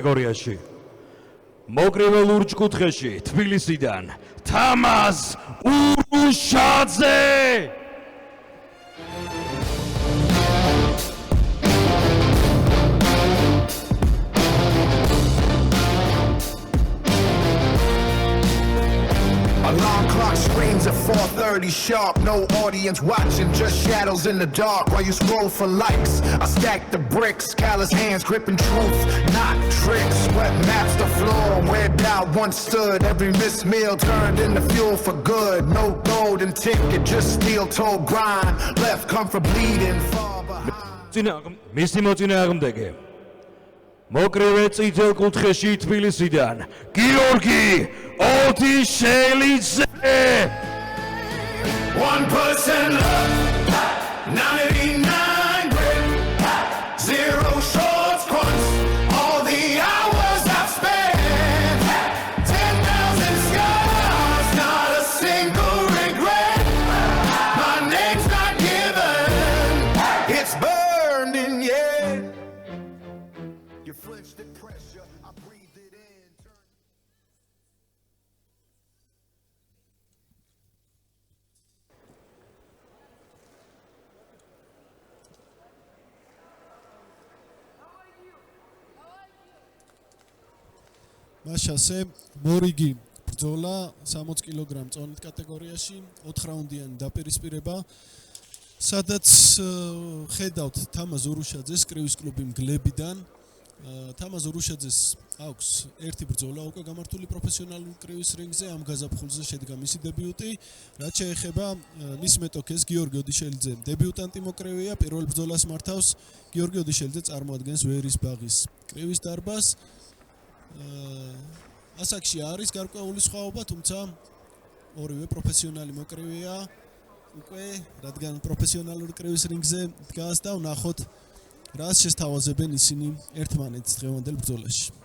კატეგორიაში მოკრივე ლურჯკუთხეში თბილისიდან თამაზ ურუშაძე Alarm clock screams at 4:30 sharp. No audience watching, just shadows in the dark while you scroll for likes. I stack the bricks, callous hands gripping truth, not tricks. Sweat maps the floor where doubt once stood. Every missed meal turned into fuel for good. No golden ticket, just steel-toed grind. Left come for bleeding far behind. მისი მოწინააღმდეგე მოკრივე წითელ კუთხეში თბილისიდან გიორგი ოდიშელიძე 1% love, 99 grit, 0 shorts punts, all the hours I've spent, 10,000 scars, not a single regret. My name's not given, it's burned in, yeah. You flinched at pressure, I breathed it in. მაშასე მორიგი ბრძოლა 60 კილოგრამ წონით კატეგორიაში 4 რაუნდიანი დაპირისპირება სადაც ხედავთ თამაზ ურუშაძეს კრივის კლუბი მგლებიდან თამაზ ურუშაძეს აქვს ერთი ბრძოლა უკვე გამართული პროფესიონალურ კრივის რინგზე ამ გაზაფხულზე შედგა მისი დებიუტი რაც შეეხება მის მეტოქეს გიორგი ოდიშელიძე დებიუტანტი მოკრივეა პირველ ბრძოლას მართავს გიორგი ოდიშელიძე წარმოადგენს ვერის ბაღის კრივის დარბაზს ასაკში არის გარკვეული სხვაობა, თუმცა ორივე პროფესიონალი მოკრივეა უკვე, რადგან პროფესიონალური კრივის რინგზე დგას და ვნახოთ, რას შესთავაზებენ ისინი ერთმანეთს დღევანდელ ბრძოლაში.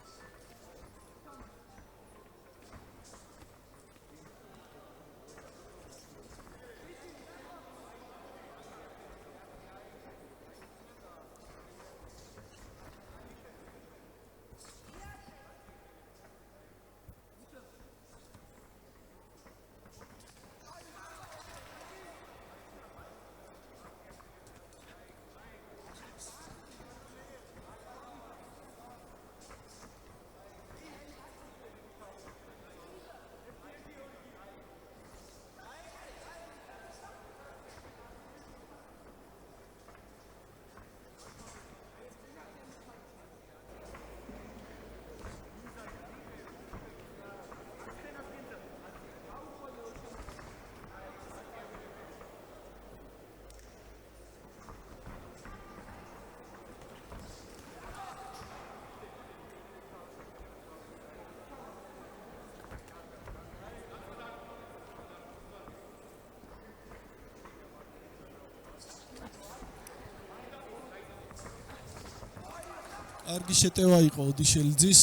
კარგი შეტევა იყო ოდიშელიძის.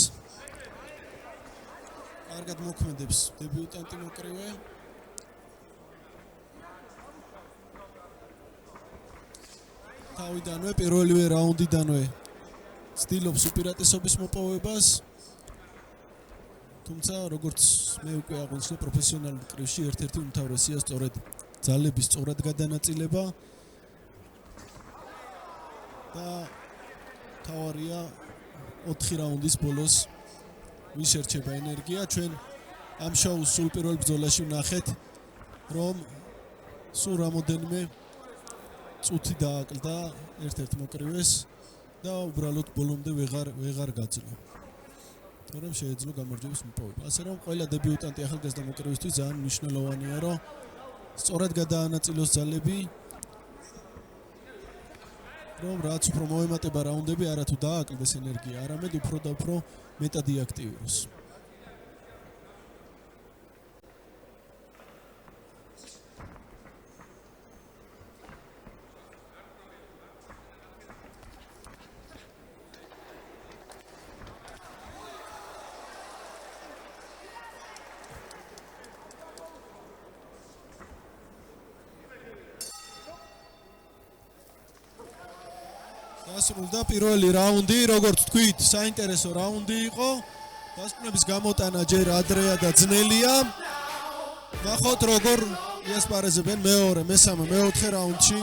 კარგად მოქმედებს დებიუტანტი მოკრივე. თავიდანვე პირველივე რაუნდიდანვე ცდილობს უპირატესობის მოპოვებას. თუმცა როგორც მე უკვე აღვნიშნე პროფესიონალურ კრივში ერთ-ერთი უმთავრესია სწორედ ძალების სწორად გადანაწილება და თავარია 4 რაუნდის ბოლოს ვიშერჩება ენერგია ჩვენ ამ შოუს სულ პირველ ბრძოლაში ვნახეთ რომ სულ რამოდენიმე წუთი დააკლდა ერთ-ერთ მოკრივეს და უბრალოდ ბოლომდე ვეღარ გაძლო თორემ შეეძლო გამარჯვების მოპოვება ასე რომ ყველა დებიუტანტი ახალგაზრდა მოკრივისთვის ძალიან მნიშვნელოვანია რომ სწორად გადაანაწილოს ძალები რომ რაც უფრო მოემატება რაუნდები, არათუ დააკლდეს ენერგია, არამედ უფრო და უფრო მეტად იაქტიუროს. დასრულდა პირველი რაუნდი, როგორც თქვით, საინტერესო რაუნდი იყო. დასკვნების გამოტანა ჯერ ადრეა და ძნელია. ნახოთ როგორ იასპარეზებენ მეორე, მესამე, მეოთხე რაუნდში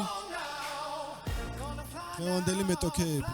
დღევანდელი მეტოქეები.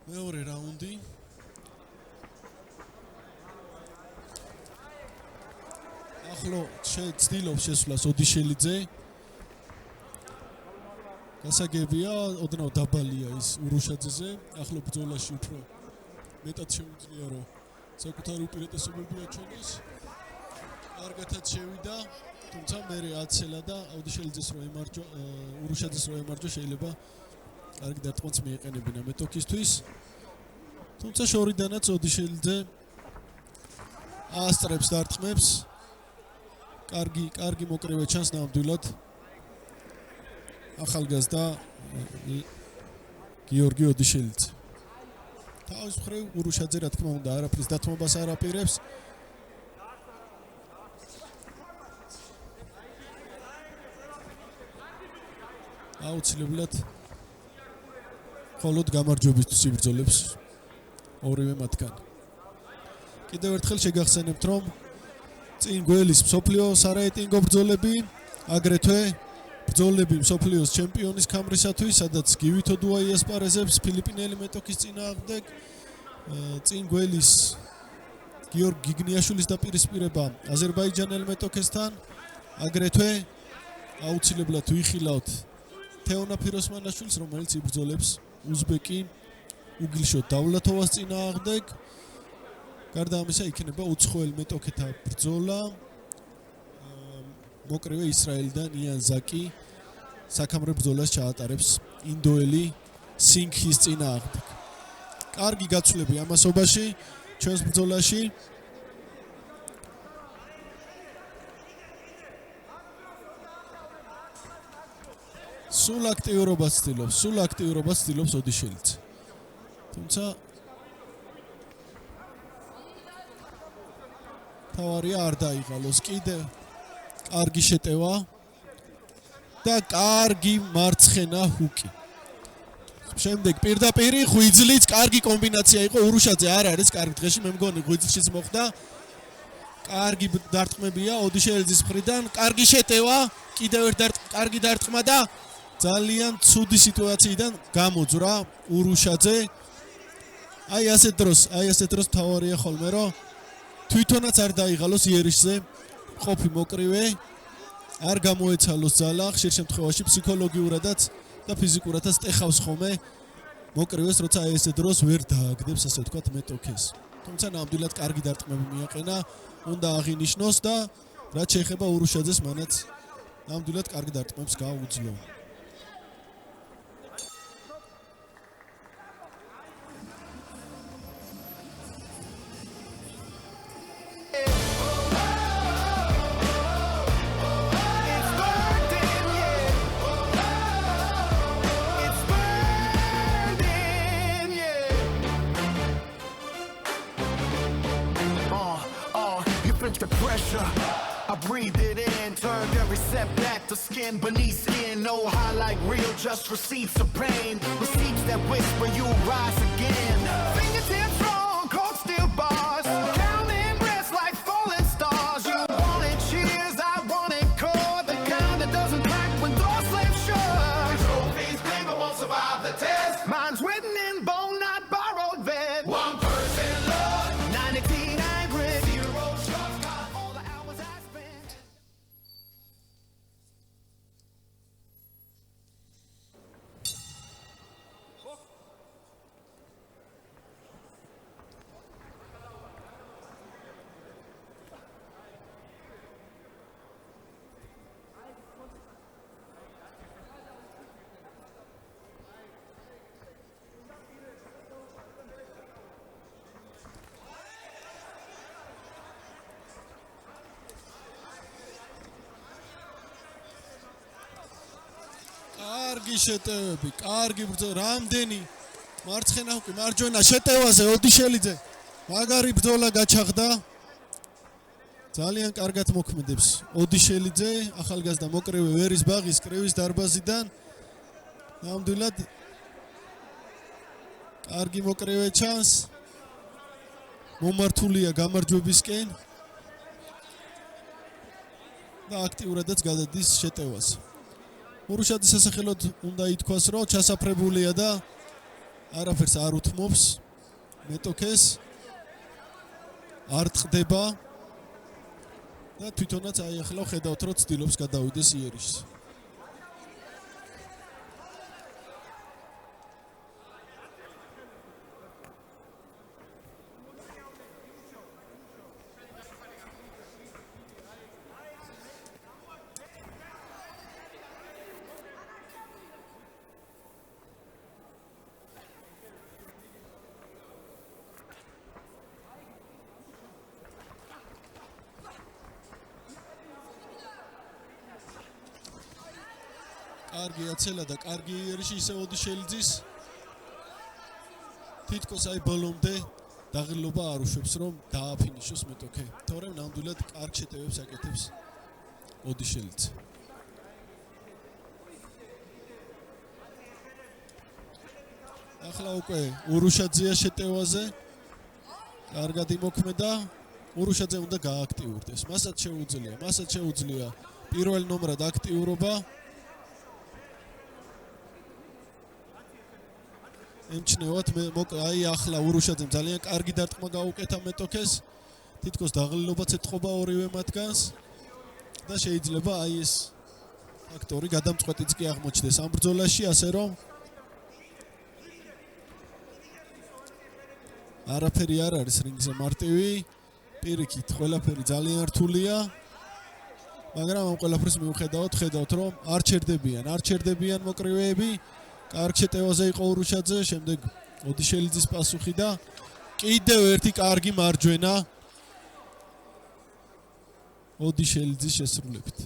მეორე რაუნდი. ახლა ცდილობს შესვლას ოდიშელიძე. გასაგებია, ოდნავ დაბალია ის ურუშაძეზე. ახლა ბრძოლაში უფრო მეტად შეუძლია რომ საკუთარი უპირატესობები აჩვენოს. კარგათაც შევიდა, თუმცა მერე აცელა და ოდიშელიძეს რო ემარჯვა, ურუშაძეს რო ემარჯვა შეიძლება კარგი დარტყმაც მიეყენებინა მეტოქისთვის. თუმცა შორიდანაც ოდიშელიძე ასტრებს დარტყმებს. კარგი მოკრივე ჩანს ნამდვილად. ახალგაზრდა გიორგი ოდიშელიძე. თავის მხრივ ურუშაძე რა თქმა უნდა არაფრის დათმობას არ აპირებს. აუცილებლად მხოლოდ გამარჯვებისთვის იბრძოლებს ორივე მათგანი. კიდევ ერთხელ შეგახსენებთ, რომ წინ გველის მსოფლიო სარეიტინგო ბრძოლები, აგრეთვე ბრძოლები მსოფლიოს ჩემპიონის ქამრისათვის, სადაც გივით ოდუა იასპარეზებს ფილიპინელი მეტოქის წინააღმდეგ. წინ გველის გიორგი გიგნიაშვილის დაპირისპირება აზერბაიჯანელ მეტოქესთან, აგრეთვე აუცილებლად ვიხილავთ თეონა ფიროსმანაშვილს, რომელიც იბრძოლებს უზბეკი უგილშოთ დავლათოვას წინააღმდეგ. გარდა ამისა იქნება უცხოელ მეტოქეთა ბრძოლა. მოკრივე ისრაელიდან იან ზაკი საქამრე ბრძოლას ჩაატარებს ინდოელი სინგჰის წინააღმდეგ. კარგი გაცვლები ამასობაში ჩვენს ბრძოლაში. სულ აქტიურობას ცდილობს ოდიშელიძე. თუმცა თავარია არ დაიღალოს. კიდევ კარგი შეტევა და კარგი მარცხენა ჰუკი. შემდეგ პირდაპირი ღვიძლიც კარგი კომბინაცია იყო. ურუშაძე არ არის კარგ დღეში, მე მგონი ღვიძლშიც მოხდა. კარგი დარტყმებია ოდიშელიძის მხრიდან. კარგი შეტევა, კიდევ კარგი დარტყმა და ძალიან ცუდი სიტუაციიდან გამოძვრა ურუშაძე. აი ასეთ დროს თავარია ხოლმე რომ თვითონაც არ დაიღალოს იერიშზე ყოფი მოკრივე, არ გამოეცალოს ძალა, ხშირ შემთხვევაში ფსიქოლოგიურადაც და ფიზიკურადაც ტეხავს ხოლმე მოკრივეს, როცა აი ესეთ დროს ვერ დააგდებს, ასე ვთქვათ, მეტოქეს. თუმცა ნამდვილად კარგი დარტყმები მიაყენა, უნდა აღინიშნოს და რაც შეეხება ურუშაძეს, მანაც ნამდვილად კარგი დარტყმებს გაუძლო. The pressure, I breathed it in, turned every setback to skin beneath skin. No highlight reel, just receipts of pain, receipts that whisper you'll rise again. Fingertips strong, cold steel bars, counting breaths like falling stars. You wanted cheers, I wanted core, the kind that doesn't crack when doors slam shut. Trophies claim but won't survive the test. Mine's written in bone, not borrowed vet. One person love, 19 angry, 0 trust. კარგი შეტევები, კარგი ბრძოლა, რამდენი მარცხენა ჰუკი, მარჯვენა შეტევაზე ოდიშელიძე. მაგარი ბრძოლა გაჩაღდა. ძალიან კარგად მოქმედებს ოდიშელიძე, ახალგაზრდა მოკრივე ვერის ბაღის კრივის დარბაზიდან. ნამდვილად კარგი მოკრივე ჩანს. მომართულია გამარჯვებისკენ და აქტიურადაც გადადის შეტევას. ურუშაძის სასახელოდ უნდა ითქვას, რომ ჩასაფრებულია და არაფერს არ უთმობს მეტოქეს, არ ტყდება და თვითონაც ახლა ხედავთ, რომ ცდილობს გადავიდეს იერიშს. კარგი აცელა და კარგი იერიში ისე ოდიშელიძის თითქოს აი ბოლომდე დაღლილობა არ უშვებს რომ დააფინიშოს მეტოქე. თორემ ნამდვილად კარგ შეტევებს აკეთებს ოდიშელიძე. ახლა უკვე ურუშაძეა შეტევაზე. კარგად იმოქმედა. ურუშაძე უნდა გააქტიურდეს. მასაც შეუძლია პირველ ნომრად აქტიურობა. ემჩნევათ აი ახლა ურუშაძემ ძალიან კარგი დარტყმა გაუკეთა მეტოქეს. თითქოს დაღლილობაც ეთყობა ორივე მათგანს და შეიძლება აი ეს ფაქტორი გადამწყვეტიც კი აღმოჩნდეს ამ ბრძოლაში, ასე რომ არაფერი არ არის რინგზე მარტივი, პირიქით ყველაფერი ძალიან რთულია, მაგრამ ამ ყველაფრის მიუხედავად ხედავთ რომ არ ჩერდებიან მოკრივეები. კარგ შეტევაზე იყო ურუშაძე, შემდეგ ოდიშელიძის პასუხი და კიდევ ერთი კარგი მარჯვენა ოდიშელიძის შესრულებით.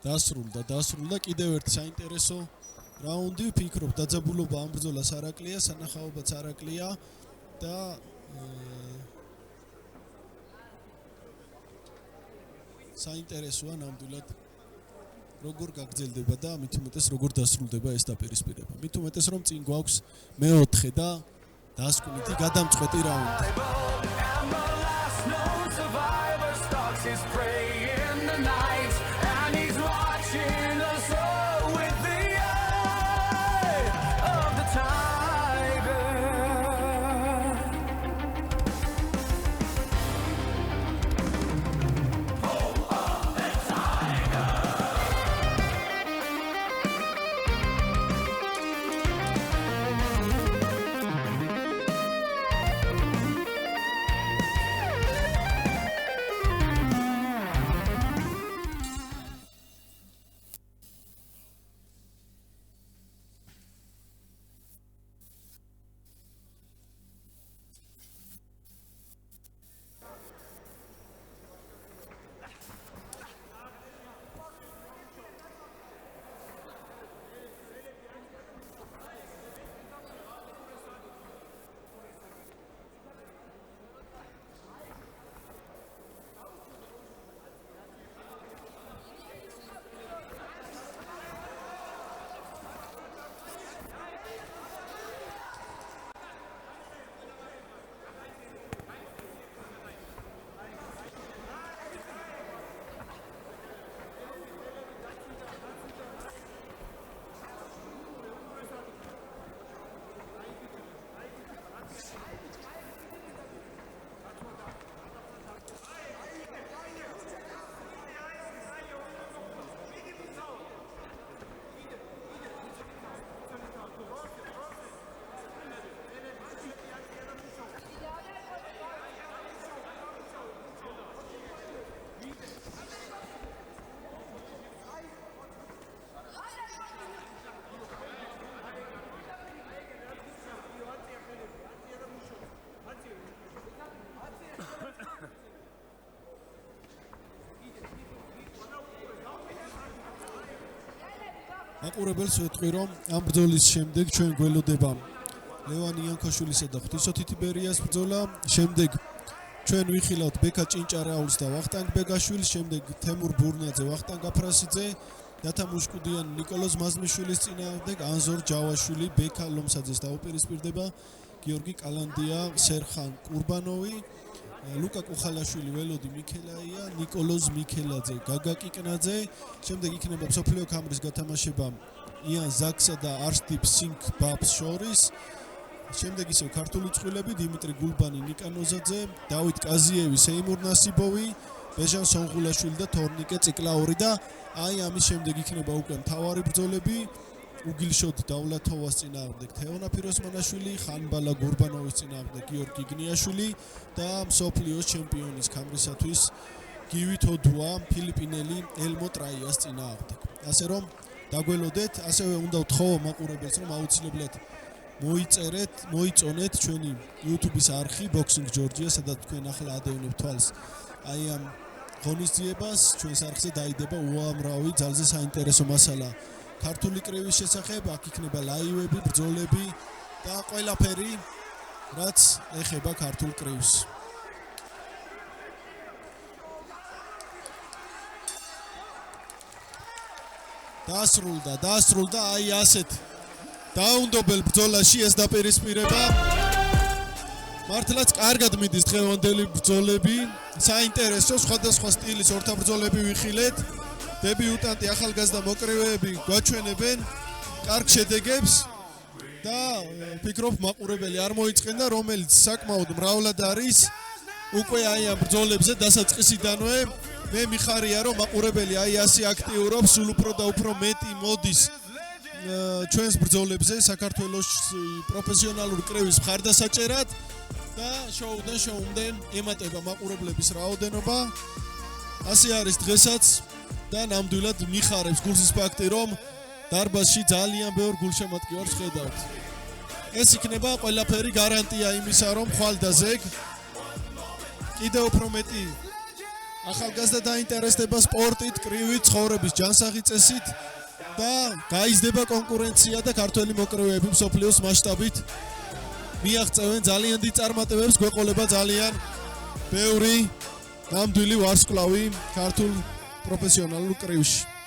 დასრულდა კიდევ ერთი საინტერესო რაუნდი. ვფიქრობ დაძაბულობა ამ ბრძოლას არ აკლია, სანახაობაც არ აკლია და საინტერესოა ნამდვილად როგორ გაგრძელდება და მით უმეტეს როგორ დასრულდება ეს დაპირისპირება. მით უმეტეს რომ წინ გვაქვს მეოთხე და დასკვნითი გადამწყვეტი რაუნდი. მაყურებელს ვეთყვი, რომ ამ ბრძოლის შემდეგ ჩვენ გველოდება ლევან იანქოშვილისა და ღვთისმოთი თიბერიას ბრძოლა, შემდეგ ჩვენ ვიხილავთ ბექა ჭინჭარეაულის და ვახტანგ ბეგაშვილის, შემდეგ თემურ ბურნაძე, ვახტანგ აფრასიძე, დათა მუშკუდიანი, ნიკოლოზ მაზმიშვილის წინააღმდეგ ანზორ ჯავაშვილი, ბექა ლომსაძეს დაუპირისპირდება გიორგი კალანდია, სერხან კურბანოვი, ლუკა კუხალაშვილი, ველოდი მიქელაია, ნიკოლოზ მიქელაძე, გაგა კიკნაძე, შემდეგ იქნება მსოფლიო ქამრის გათამაშება იან ზაქსა და არშტიპ სინგ ბაბს შორის. შემდეგ ისევ ქართული წყვილები დიმიტრი გულბანი, ნიკა ნოზაძე, დავით კაზიევი, სეიმურ ნასიბოვი, ბეჟან სონღულაშვილი და თორნიკე ციკლაური და აი ამის შემდეგ იქნება უკვე მთავარი ბრძოლები უგილშოდ დავლათოვას წინააღმდეგ თეონა ფიროსმანაშვილი, ხანბალა გურბანოვის წინააღმდეგ გიორგი გნიაშვილი და მსოფლიოს ჩემპიონის ქამრისათვის გივით ოდუა ფილიპინელი ელმო ტრაიას წინააღმდეგ. ასე რომ დაგველოდეთ, ასევე უნდა ვთხოვო მაყურებელს, რომ აუცილებლად მოიწონეთ ჩვენი YouTube-ის არხი Boxing Georgia, სადაც თქვენ ახლა ადევნებთ თვალს აი ამ ღონისძიებას. ჩვენს არხზე დაიდება უამრავი ძალზე საინტერესო მასალა ქართული კრივის შესახებ, აქ იქნება ლაივები, ბრძოლები და ყველაფერი, რაც ეხება ქართულ კრივს. დაასრულდა აი ასეთ დაუნდობელ ბრძოლაში ეს დაპირისპირება. მართლაც კარგად მიდის დღევანდელი ბრძოლები, საინტერესო სხვადასხვა სტილის ორთაბრძოლები ვიხილეთ. დებიუტანტი ახალგაზრდა მოკრივეები გვაჩვენებენ კარგ შედეგებს და ვფიქრობ მაყურებელი არ მოიწყენდა, რომელიც საკმაოდ მრავლად არის უკვე აი ამ ბრძოლებზე დასაწყისიდანვე. მე მიხარია, რომ მაყურებელი აი ასე აქტიურობს, სულ უფრო და უფრო მეტი მოდის ჩვენს ბრძოლებზე საქართველოს პროფესიონალური კრევის მხარდასაჭერად და შოუდან შოუმდენ ემატება მაყურებლების რაოდენობა. ასე არის დღესაც და ნამდვილად მიხარებს გულს ის ფაქტი, რომ დარბაზში ძალიან ბევრ გულშემატკივარს ხედავთ. ეს იქნება ყველაფერი გარანტია იმისა, რომ ხვალ და ზეგ კიდევ უფრო მეტი ახალგაზრდა დაინტერესდება სპორტით, კრივით, ცხოვრების ჯანსაღი წესით და გაიზრდება კონკურენცია და ქართველი მოკრივეები მსოფლიოს მასშტაბით მიაღწევენ ძალიან დიდ წარმატებებს, გვეყოლება ძალიან ბევრი ნამდვილი ვარსკვლავი ქართულ პროფესიონალურ კრივში.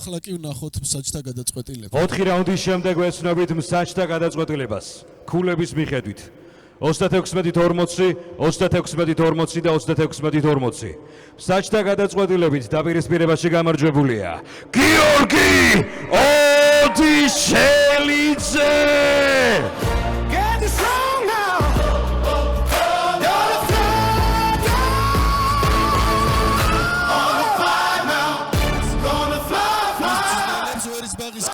ახლა კი ვნახოთ მსაჯთა გადაწყვეტილება. 4 რაუნდის შემდეგ ვეცნობით მსაჯთა გადაწყვეტილებას. ქულების მიხედვით 36-40, 36-40 და 36-40. მსაჯთა გადაწყვეტილებით დაპირისპირებაში გამარჯვებულია გიორგი ოდიშელიძე.